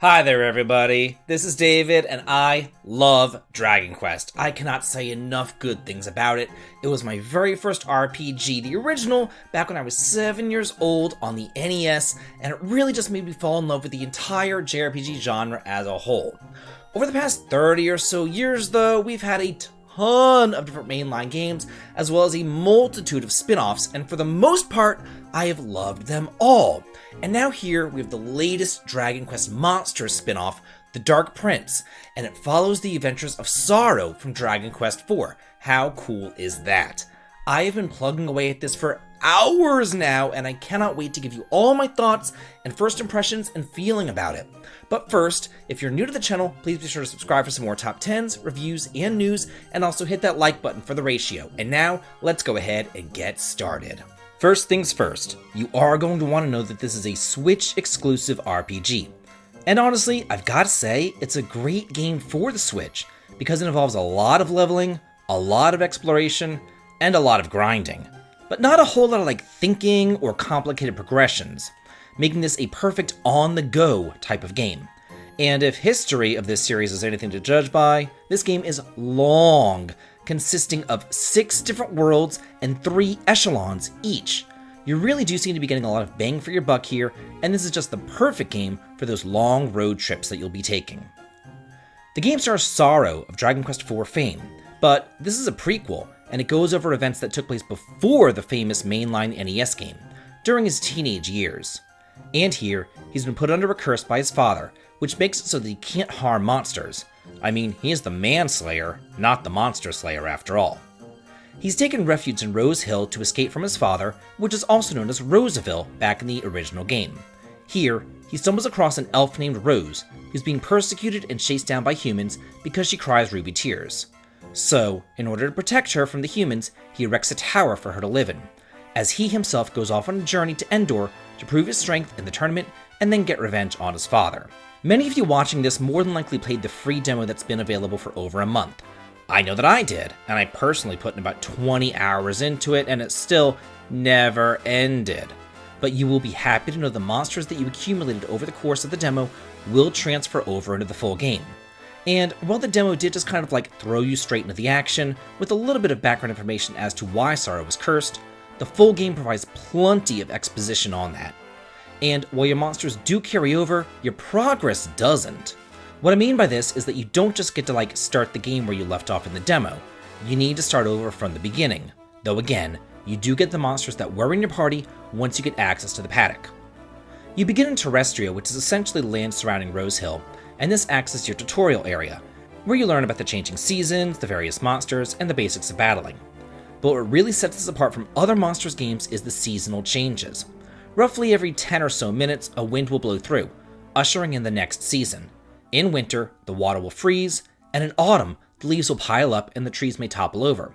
Hi there everybody, this is David and I love Dragon Quest. I cannot say enough good things about it. It was my very first RPG, the original, back when I was 7 years old on the NES, and it really just made me fall in love with the entire JRPG genre as a whole. Over the past 30 or so years though, we've had a ton of different mainline games, as well as a multitude of spin-offs, and for the most part, I have loved them all. And now here we have the latest Dragon Quest Monsters spin-off, The Dark Prince, and it follows the adventures of Sorrow from Dragon Quest IV. How cool is that? I have been plugging away at this for hours now, and I cannot wait to give you all my thoughts and first impressions and feeling about it. But first, if you're new to the channel, please be sure to subscribe for some more top 10s, reviews, and news, and also hit that like button for the ratio. And now, let's go ahead and get started. First things first, you are going to want to know that this is a Switch exclusive RPG. And honestly, I've got to say, it's a great game for the Switch, because it involves a lot of leveling, a lot of exploration, and a lot of grinding. But not a whole lot of thinking or complicated progressions, making this a perfect on-the-go type of game. And if history of this series is anything to judge by, this game is long, consisting of 6 different worlds and 3 echelons each. You really do seem to be getting a lot of bang for your buck here, and this is just the perfect game for those long road trips that you'll be taking. The game stars Sorrow of Dragon Quest IV fame, but this is a prequel, and it goes over events that took place before the famous mainline NES game, during his teenage years. And here, he's been put under a curse by his father, which makes it so that he can't harm monsters. I mean, he is the manslayer, not the monster slayer after all. He's taken refuge in Rose Hill to escape from his father, which is also known as Roseville back in the original game. Here, he stumbles across an elf named Rose, who's being persecuted and chased down by humans because she cries ruby tears. So, in order to protect her from the humans, he erects a tower for her to live in, as he himself goes off on a journey to Endor to prove his strength in the tournament and then get revenge on his father. Many of you watching this more than likely played the free demo that's been available for over a month. I know that I did, and I personally put in about 20 hours into it, and it still never ended. But you will be happy to know the monsters that you accumulated over the course of the demo will transfer over into the full game. And while the demo did just kind of throw you straight into the action, with a little bit of background information as to why Sorrow was cursed, the full game provides plenty of exposition on that. And while your monsters do carry over, your progress doesn't. What I mean by this is that you don't just get to start the game where you left off in the demo. You need to start over from the beginning. Though again, you do get the monsters that were in your party once you get access to the paddock. You begin in Terrestria, which is essentially the land surrounding Rose Hill, and this acts as your tutorial area, where you learn about the changing seasons, the various monsters, and the basics of battling. But what really sets this apart from other Monsters games is the seasonal changes. Roughly every 10 or so minutes, a wind will blow through, ushering in the next season. In winter, the water will freeze, and in autumn, the leaves will pile up and the trees may topple over.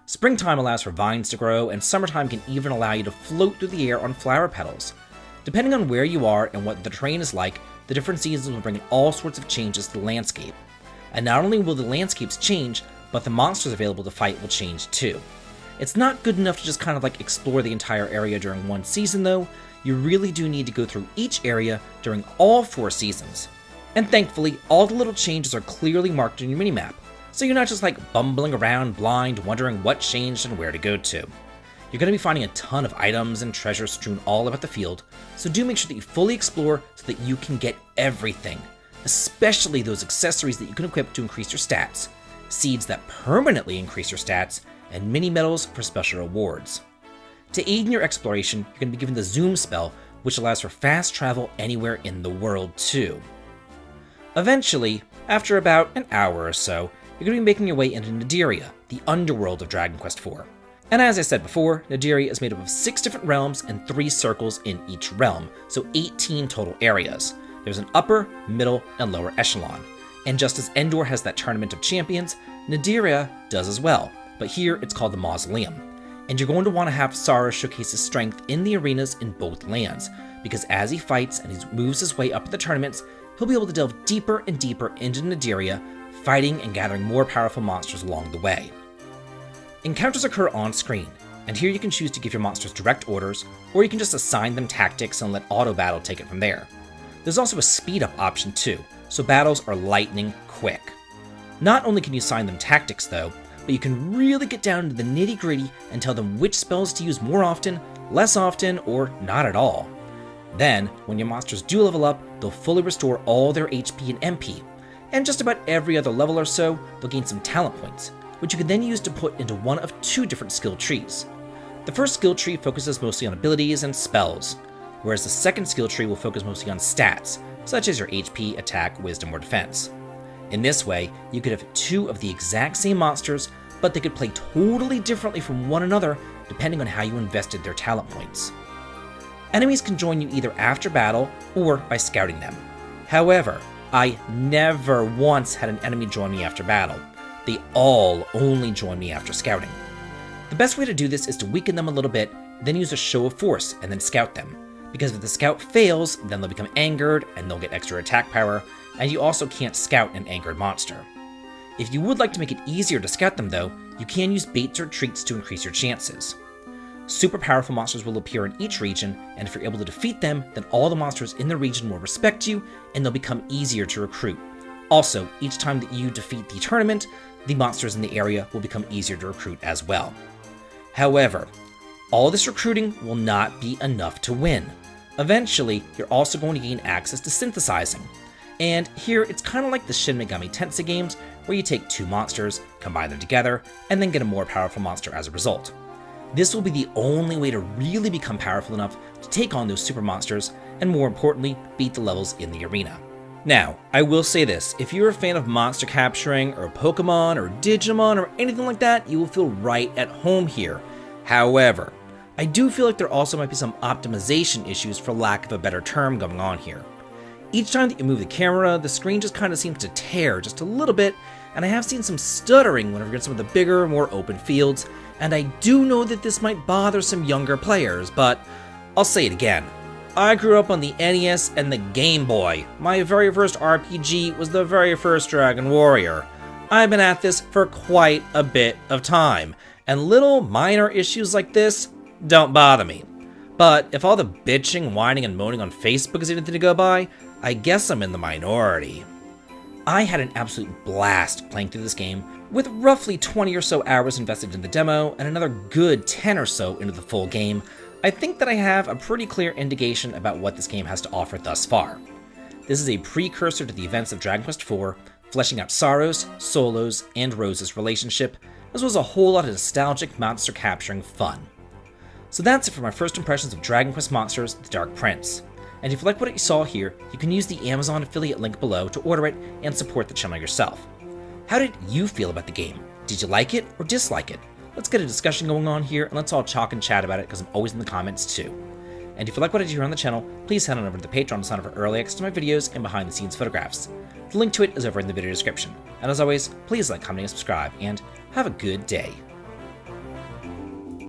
Springtime allows for vines to grow, and summertime can even allow you to float through the air on flower petals. Depending on where you are and what the terrain is like, the different seasons will bring in all sorts of changes to the landscape. And not only will the landscapes change, but the monsters available to fight will change too. It's not good enough to just kind of explore the entire area during one season though. You really do need to go through each area during all 4 seasons. And thankfully, all the little changes are clearly marked on your minimap, so you're not just bumbling around blind wondering what changed and where to go to. You're going to be finding a ton of items and treasures strewn all about the field, so do make sure that you fully explore so that you can get everything, especially those accessories that you can equip to increase your stats, seeds that permanently increase your stats, and mini medals for special rewards. To aid in your exploration, you're going to be given the Zoom spell, which allows for fast travel anywhere in the world too. Eventually, after about an hour or so, you're going to be making your way into Nadiria, the underworld of Dragon Quest IV. And as I said before, Nadiria is made up of 6 different realms and 3 circles in each realm, so 18 total areas. There's an upper, middle, and lower echelon. And just as Endor has that tournament of champions, Nadiria does as well, but here it's called the Mausoleum. And you're going to want to have Sorrow showcase his strength in the arenas in both lands, because as he fights and he moves his way up the tournaments, he'll be able to delve deeper and deeper into Nadiria, fighting and gathering more powerful monsters along the way. Encounters occur on screen, and here you can choose to give your monsters direct orders, or you can just assign them tactics and let auto battle take it from there. There's also a speed up option too, so battles are lightning quick. Not only can you assign them tactics though, but you can really get down to the nitty gritty and tell them which spells to use more often, less often, or not at all. Then, when your monsters do level up, they'll fully restore all their HP and MP, and just about every other level or so, they'll gain some talent points, which you can then use to put into one of two different skill trees. The first skill tree focuses mostly on abilities and spells, whereas the second skill tree will focus mostly on stats, such as your HP, attack, wisdom, or defense. In this way, you could have two of the exact same monsters, but they could play totally differently from one another depending on how you invested their talent points. Enemies can join you either after battle or by scouting them. However, I never once had an enemy join me after battle. They all only join me after scouting. The best way to do this is to weaken them a little bit, then use a show of force and then scout them. Because if the scout fails, then they'll become angered and they'll get extra attack power, and you also can't scout an angered monster. If you would like to make it easier to scout them though, you can use baits or treats to increase your chances. Super powerful monsters will appear in each region, and if you're able to defeat them, then all the monsters in the region will respect you, and they'll become easier to recruit. Also, each time that you defeat the tournament, the monsters in the area will become easier to recruit as well. However, all this recruiting will not be enough to win. Eventually, you're also going to gain access to synthesizing. And here, it's kind of like the Shin Megami Tensei games, where you take two monsters, combine them together, and then get a more powerful monster as a result. This will be the only way to really become powerful enough to take on those super monsters, and more importantly, beat the levels in the arena. Now, I will say this, if you're a fan of monster capturing, or Pokemon, or Digimon, or anything like that, you will feel right at home here. However, I do feel like there also might be some optimization issues, for lack of a better term, going on here. Each time that you move the camera, the screen just kind of seems to tear just a little bit, and I have seen some stuttering whenever you're in some of the bigger, more open fields, and I do know that this might bother some younger players, but I'll say it again. I grew up on the NES and the Game Boy. My very first RPG was the very first Dragon Warrior. I've been at this for quite a bit of time, and little minor issues like this don't bother me. But if all the bitching, whining, and moaning on Facebook is anything to go by, I guess I'm in the minority. I had an absolute blast playing through this game, with roughly 20 or so hours invested in the demo and another good 10 or so into the full game. I think that I have a pretty clear indication about what this game has to offer thus far. This is a precursor to the events of Dragon Quest IV, fleshing out Saros, Solo's, and Rose's relationship, as well as a whole lot of nostalgic monster capturing fun. So that's it for my first impressions of Dragon Quest Monsters: The Dark Prince. And if you like what you saw here, you can use the Amazon affiliate link below to order it and support the channel yourself. How did you feel about the game? Did you like it or dislike it? Let's get a discussion going on here, and let's all talk and chat about it, because I'm always in the comments too. And if you like what I do here on the channel, please head on over to the Patreon to sign up for early access to my videos and behind the scenes photographs. The link to it is over in the video description. And as always, please like, comment, and subscribe, and have a good day.